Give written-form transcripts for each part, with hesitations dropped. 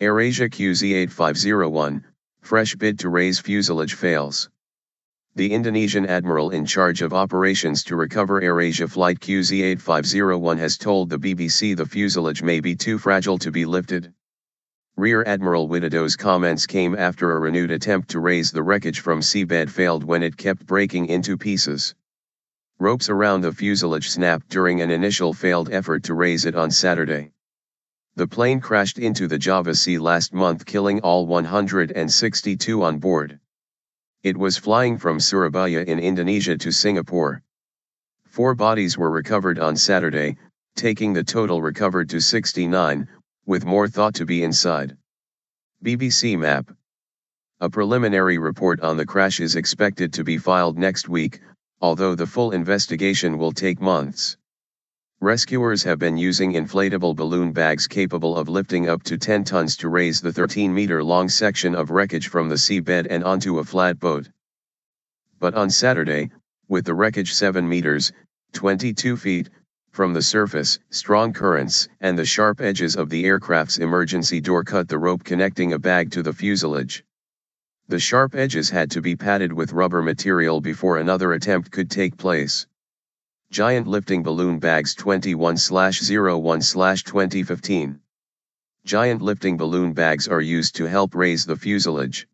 News-AirAsia QZ8501, fresh bid to raise fuselage fails. The Indonesian admiral in charge of operations to recover AirAsia flight QZ8501 has told the BBC the fuselage may be too fragile to be lifted. Rear Admiral Widodo's comments came after a renewed attempt to raise the wreckage from seabed failed when it kept breaking into pieces. Ropes around the fuselage snapped during an initial failed effort to raise it on Saturday. The plane crashed into the Java Sea last month, killing all 162 on board. It was flying from Surabaya in Indonesia to Singapore. 4 bodies were recovered on Saturday, taking the total recovered to 69, with more thought to be inside. BBC Map. A preliminary report on the crash is expected to be filed next week, although the full investigation will take months. Rescuers have been using inflatable balloon bags capable of lifting up to 10 tons to raise the 13-meter-long section of wreckage from the seabed and onto a flatboat. But on Saturday, with the wreckage 7 meters, 22 feet, from the surface, strong currents and the sharp edges of the aircraft's emergency door cut the rope connecting a bag to the fuselage. The sharp edges had to be padded with rubber material before another attempt could take place. Giant lifting balloon bags 21/01/2015. Giant lifting balloon bags are used to help raise the fuselage.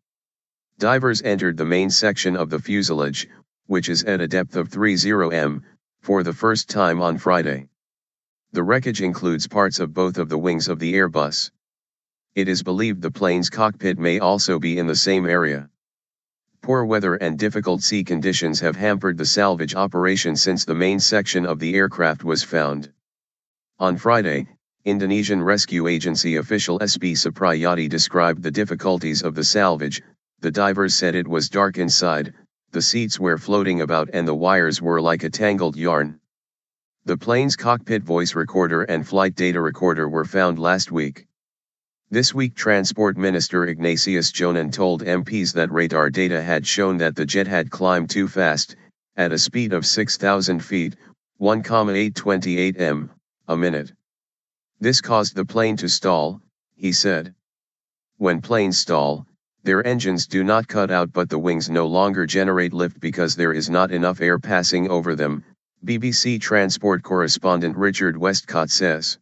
Divers entered the main section of the fuselage, which is at a depth of 30 m, for the first time on Friday. The wreckage includes parts of both of the wings of the Airbus. It is believed the plane's cockpit may also be in the same area. Poor weather and difficult sea conditions have hampered the salvage operation since the main section of the aircraft was found. On Friday, Indonesian rescue agency official SB Supriyadi described the difficulties of the salvage. The divers said it was dark inside, the seats were floating about and the wires were like a tangled yarn. The plane's cockpit voice recorder and flight data recorder were found last week. This week Transport Minister Ignatius Jonan told MPs that radar data had shown that the jet had climbed too fast, at a speed of 6,000 feet, 1,828 m, a minute. This caused the plane to stall, he said. When planes stall, their engines do not cut out but the wings no longer generate lift because there is not enough air passing over them, BBC Transport correspondent Richard Westcott says.